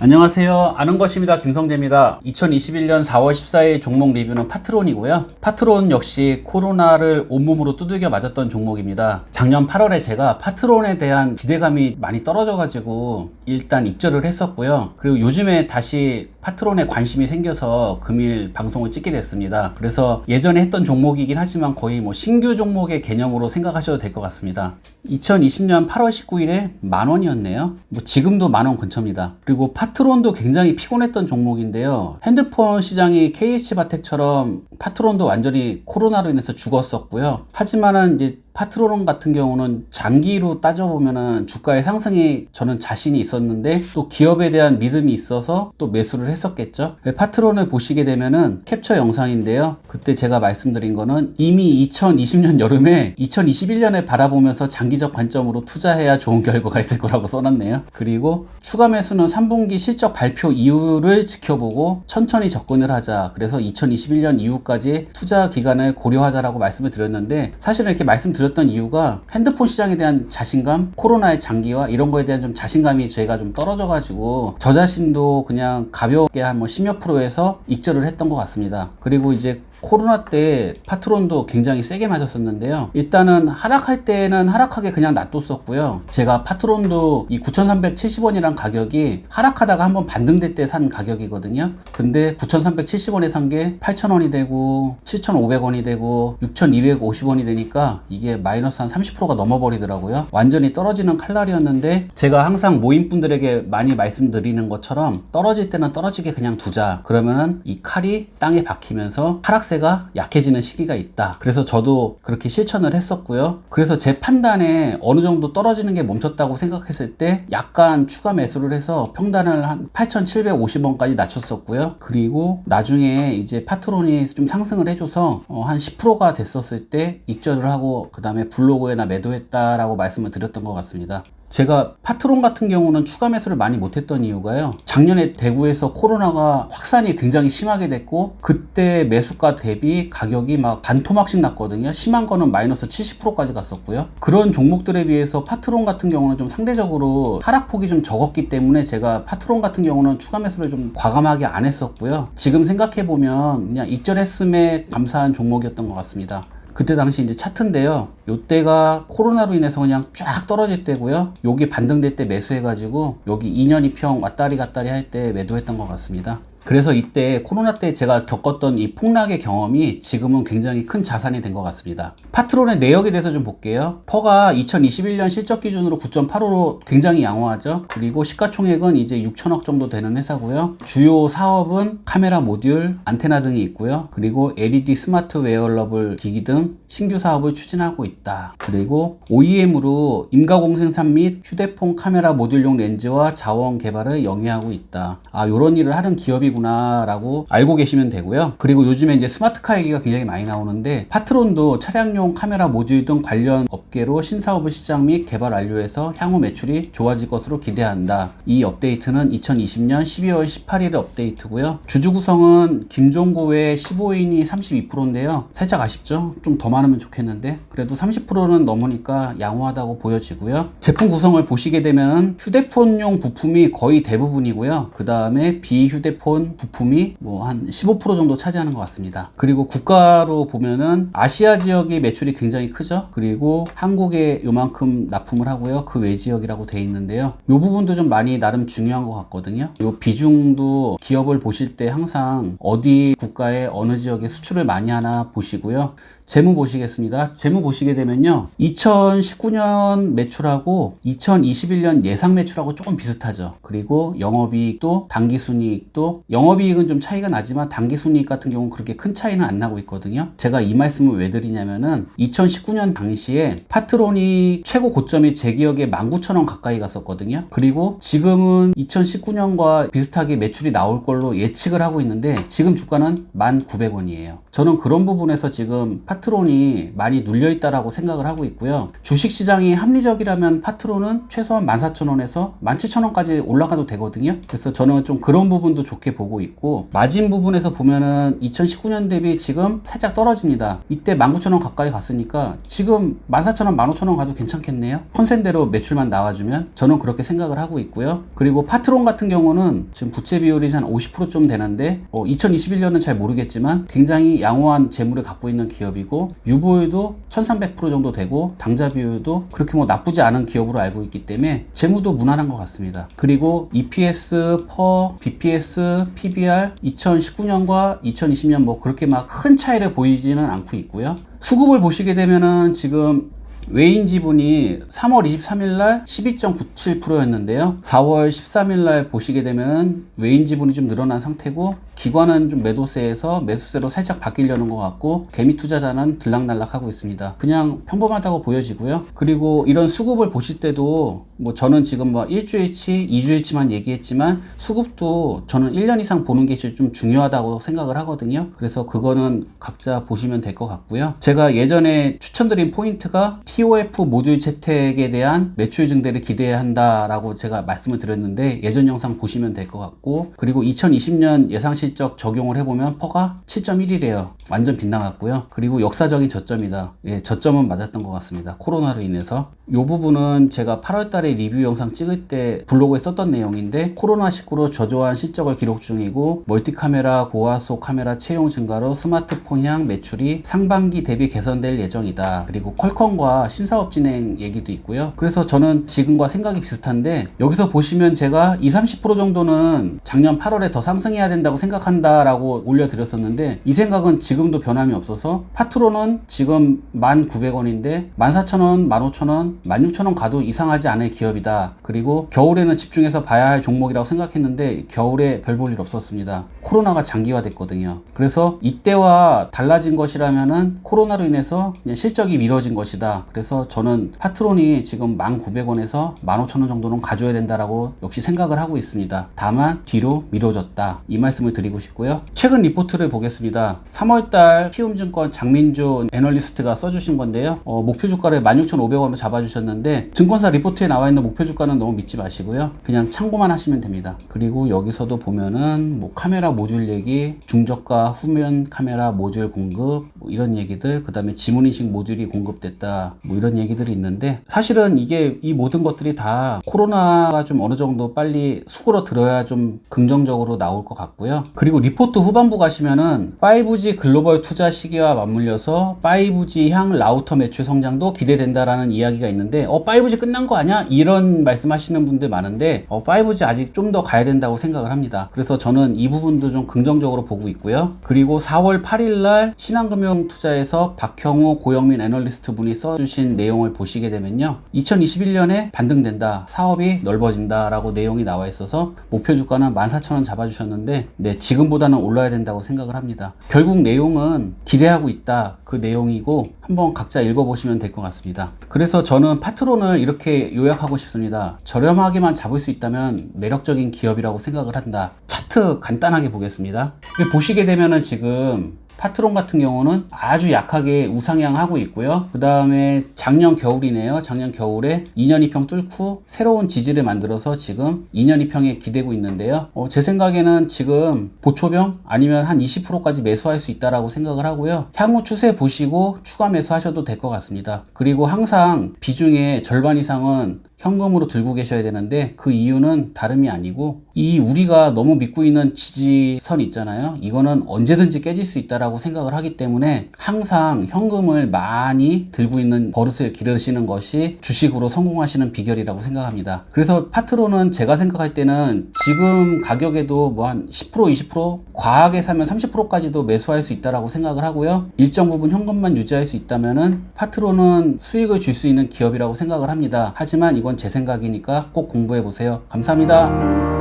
안녕하세요. 아는 것입니다. 김성재입니다. 2021년 4월 14일 종목 리뷰는 파트론이고요. 파트론 역시 코로나를 온몸으로 두들겨 맞았던 종목입니다. 작년 8월에 제가 파트론에 대한 기대감이 많이 떨어져가지고 일단 익절을 했었고요. 그리고 요즘에 다시 파트론에 관심이 생겨서 금일 방송을 찍게 됐습니다. 그래서 예전에 했던 종목이긴 하지만 거의 뭐 신규 종목의 개념으로 생각하셔도 될 것 같습니다. 2020년 8월 19일에 만원이었네요. 뭐 지금도 만원 근처입니다. 그리고 파트론도 굉장히 피곤했던 종목인데요. 핸드폰 시장이 KH바텍처럼 파트론도 완전히 코로나로 인해서 죽었었고요. 하지만은 이제 파트론 같은 경우는 장기로 따져보면은 주가의 상승이 저는 자신이 있었는데 또 기업에 대한 믿음이 있어서 또 매수를 했었겠죠. 파트론을 보시게 되면은 캡처 영상인데요. 그때 제가 말씀드린 거는 이미 2020년 여름에 2021년에 바라보면서 장기적 관점으로 투자해야 좋은 결과가 있을 거라고 써놨네요. 그리고 추가 매수는 3분기 실적 발표 이후를 지켜보고 천천히 접근을 하자. 그래서 2021년 이후까지 투자 기간을 고려하자라고 말씀을 드렸는데, 사실은 이렇게 말씀드렸던 이유가 핸드폰 시장에 대한 자신감, 코로나의 장기화 이런 거에 대한 좀 자신감이 제가 좀 떨어져가지고 저 자신도 그냥 가볍게 한 뭐 10몇 프로에서 익절을 했던 것 같습니다. 그리고 이제 코로나 때 파트론도 굉장히 세게 맞았었는데요. 일단은 하락할 때는 하락하게 그냥 놔뒀었고요. 제가 파트론도 이 9,370원이란 가격이 하락하다가 한번 반등될 때 산 가격이거든요. 근데 9,370원에 산 게 8,000원이 되고 7,500원이 되고 6,250원이 되니까 이게 마이너스 한 30%가 넘어버리더라고요. 완전히 떨어지는 칼날이었는데, 제가 항상 모임분들에게 많이 말씀드리는 것처럼 떨어질 때는 떨어지게 그냥 두자. 그러면은 이 칼이 땅에 박히면서 하락세가 약해지는 시기가 있다. 그래서 저도 그렇게 실천을 했었고요. 그래서 제 판단에 어느 정도 떨어지는 게 멈췄다고 생각했을 때 약간 추가 매수를 해서 평단을 한 8,750원까지 낮췄었고요. 그리고 나중에 이제 파트론이 좀 상승을 해줘서 한 10%가 됐었을 때 익절을 하고 그 다음에 블로그에나 매도했다라고 말씀을 드렸던 것 같습니다. 제가 파트론 같은 경우는 추가 매수를 많이 못했던 이유가요, 작년에 대구에서 코로나가 확산이 굉장히 심하게 됐고 그때 매수가 대비 가격이 막 반토막씩 났거든요. 심한 거는 마이너스 70%까지 갔었고요. 그런 종목들에 비해서 파트론 같은 경우는 좀 상대적으로 하락폭이 좀 적었기 때문에 제가 파트론 같은 경우는 추가 매수를 좀 과감하게 안 했었고요. 지금 생각해보면 그냥 익절했음에 감사한 종목이었던 것 같습니다. 그때 당시 이제 차트인데요. 요때가 코로나로 인해서 그냥 쫙 떨어질 때고요. 여기 반등될 때 매수해가지고 여기 2년 2평 왔다리 갔다리 할 때 매도했던 것 같습니다. 그래서 이때 코로나 때 제가 겪었던 이 폭락의 경험이 지금은 굉장히 큰 자산이 된 것 같습니다. 파트론의 내역에 대해서 좀 볼게요. 퍼가 2021년 실적 기준으로 9.85로 굉장히 양호하죠. 그리고 시가총액은 이제 6천억 정도 되는 회사고요. 주요 사업은 카메라 모듈, 안테나 등이 있고요. 그리고 LED 스마트 웨어러블 기기 등 신규 사업을 추진하고 있다. 그리고 OEM으로 임가공 생산 및 휴대폰 카메라 모듈용 렌즈와 자원 개발을 영위하고 있다. 요런 일을 하는 기업이 구나 라고 알고 계시면 되고요. 그리고 요즘에 이제 스마트카 얘기가 굉장히 많이 나오는데, 파트론도 차량용 카메라 모듈 등 관련 업계로 신사업을 시작 및 개발 완료해서 향후 매출이 좋아질 것으로 기대한다. 이 업데이트는 2020년 12월 18일의 업데이트고요. 주주 구성은 김종구 외 15인이 32%인데요. 살짝 아쉽죠? 좀 더 많으면 좋겠는데 그래도 30%는 넘으니까 양호하다고 보여지고요. 제품 구성을 보시게 되면 휴대폰용 부품이 거의 대부분이고요. 그 다음에 비휴대폰 부품이 뭐 한 15% 정도 차지하는 것 같습니다. 그리고 국가로 보면은 아시아 지역이 매출이 굉장히 크죠. 그리고 한국에 요만큼 납품을 하고요. 그 외 지역이라고 돼 있는데요. 요 부분도 좀 많이 나름 중요한 것 같거든요. 요 비중도 기업을 보실 때 항상 어디 국가에 어느 지역에 수출을 많이 하나 보시고요. 재무 보시겠습니다. 재무 보시게 되면요, 2019년 매출하고 2021년 예상 매출하고 조금 비슷하죠. 그리고 영업이익도 당기순이익도, 영업이익은 좀 차이가 나지만 당기순이익 같은 경우는 그렇게 큰 차이는 안 나고 있거든요. 제가 이 말씀을 왜 드리냐면은 2019년 당시에 파트론이 최고 고점이 제 기억에 19,000원 가까이 갔었거든요. 그리고 지금은 2019년과 비슷하게 매출이 나올 걸로 예측을 하고 있는데 지금 주가는 1,900원이에요. 저는 그런 부분에서 지금 파트론이 많이 눌려있다라고 생각을 하고 있고요. 주식시장이 합리적이라면 파트론은 최소한 14,000원에서 17,000원까지 올라가도 되거든요. 그래서 저는 좀 그런 부분도 좋게 보고 있고, 마진 부분에서 보면은 2019년 대비 지금 살짝 떨어집니다. 이때 19,000원 가까이 갔으니까 지금 14,000원, 15,000원 가도 괜찮겠네요. 컨센대로 매출만 나와주면 저는 그렇게 생각을 하고 있고요. 그리고 파트론 같은 경우는 지금 부채 비율이 한 50%좀 되는데 2021년은 잘 모르겠지만 굉장히 양호한 재물을 갖고 있는 기업이고, 유보율도 1300% 정도 되고 당좌 비율도 그렇게 뭐 나쁘지 않은 기업으로 알고 있기 때문에 재무도 무난한 것 같습니다. 그리고 EPS, per, BPS, PBR 2019년과 2020년 뭐 그렇게 막 큰 차이를 보이지는 않고 있고요. 수급을 보시게 되면은 지금 외인 지분이 3월 23일날 12.97%였는데요. 4월 13일날 보시게 되면 외인 지분이 좀 늘어난 상태고, 기관은 좀 매도세에서 매수세로 살짝 바뀌려는 것 같고, 개미 투자자는 들락날락하고 있습니다. 그냥 평범하다고 보여지고요. 그리고 이런 수급을 보실 때도 뭐 저는 지금 뭐 1주일치, 2주일치만 얘기했지만 수급도 저는 1년 이상 보는 게 좀 중요하다고 생각을 하거든요. 그래서 그거는 각자 보시면 될 것 같고요. 제가 예전에 추천드린 포인트가 TOF 모듈 채택에 대한 매출 증대를 기대해야 한다라고 제가 말씀을 드렸는데, 예전 영상 보시면 될 것 같고, 그리고 2020년 예상 실적 적용을 해보면 퍼가 7.1이래요. 완전 빗나갔고요. 그리고 역사적인 저점이다. 예, 저점은 맞았던 것 같습니다. 코로나로 인해서. 이 부분은 제가 8월달에 리뷰 영상 찍을 때 블로그에 썼던 내용인데, 코로나19로 저조한 실적을 기록 중이고, 멀티카메라, 고화소 카메라 채용 증가로 스마트폰향 매출이 상반기 대비 개선될 예정이다. 그리고 퀄컴과 신사업 진행 얘기도 있고요. 그래서 저는 지금과 생각이 비슷한데, 여기서 보시면 제가 20-30% 정도는 작년 8월에 더 상승해야 된다고 생각한다라고 올려드렸었는데, 이 생각은 지금도 변함이 없어서 파트론은 지금 1,900원인데 14,000원, 15,000원, 16,000원 가도 이상하지 않을 기업이다. 그리고 겨울에는 집중해서 봐야 할 종목이라고 생각했는데 겨울에 별 볼 일 없었습니다. 코로나가 장기화됐거든요. 그래서 이때와 달라진 것이라면은 코로나로 인해서 그냥 실적이 미뤄진 것이다. 그래서 저는 파트론이 지금 1,900원에서 15,000원 정도는 가져야 된다라고 역시 생각을 하고 있습니다. 다만 뒤로 미뤄졌다. 이 말씀을 드리고 싶고요. 최근 리포트를 보겠습니다. 3월달 키움증권 장민주 애널리스트가 써주신 건데요. 목표 주가를 16,500원으로 잡아주셨는데, 증권사 리포트에 나와 있는 목표 주가는 너무 믿지 마시고요. 그냥 참고만 하시면 됩니다. 그리고 여기서도 보면은 뭐 카메라 모듈 얘기, 중저가 후면 카메라 모듈 공급, 뭐 이런 얘기들, 그 다음에 지문인식 모듈이 공급됐다, 뭐 이런 얘기들이 있는데, 사실은 이 모든 것들이 다 코로나가 좀 어느 정도 빨리 수그러들어야 좀 긍정적으로 나올 것 같고요. 그리고 리포트 후반부 가시면은 5G 글로벌 투자 시기와 맞물려서 5G 향 라우터 매출 성장도 기대된다라는 이야기가 있는데, 5G 끝난 거 아니야? 이런 말씀하시는 분들 많은데 5G 아직 좀 더 가야 된다고 생각을 합니다. 그래서 저는 이 부분도 좀 긍정적으로 보고 있고요. 그리고 4월 8일날 신한금융투자에서 박형우 고영민 애널리스트 분이 써주신 내용을 보시게 되면요, 2021년에 반등된다, 사업이 넓어진다 라고 내용이 나와 있어서 목표 주가는 14,000원 잡아주셨는데, 네, 지금보다는 올라야 된다고 생각을 합니다. 결국 내용은 기대하고 있다, 그 내용이고 한번 각자 읽어보시면 될 것 같습니다. 그래서 저는 파트론을 이렇게 요약하고 싶습니다. 저렴하게만 잡을 수 있다면 매력적인 기업이라고 생각을 한다. 차트 간단하게 보겠습니다. 보시게 되면은 지금 파트론 같은 경우는 아주 약하게 우상향하고 있고요. 그 다음에 작년 겨울이네요. 작년 겨울에 2년 이평 뚫고 새로운 지지를 만들어서 지금 2년 이평에 기대고 있는데요. 제 생각에는 지금 보초병 아니면 한 20%까지 매수할 수 있다라고 생각을 하고요. 향후 추세 보시고 추가 매수하셔도 될 것 같습니다. 그리고 항상 비중의 절반 이상은 현금으로 들고 계셔야 되는데, 그 이유는 다름이 아니고 이 우리가 너무 믿고 있는 지지선 있잖아요. 이거는 언제든지 깨질 수 있다라고 생각을 하기 때문에 항상 현금을 많이 들고 있는 버릇을 기르시는 것이 주식으로 성공하시는 비결이라고 생각합니다. 그래서 파트론은 제가 생각할 때는 지금 가격에도 뭐 한 10%, 20%, 과하게 사면 30%까지도 매수할 수 있다라고 생각을 하고요. 일정 부분 현금만 유지할 수 있다면은 파트론은 수익을 줄 수 있는 기업이라고 생각을 합니다. 하지만 이건 제 생각이니까 꼭 공부해 보세요. 감사합니다.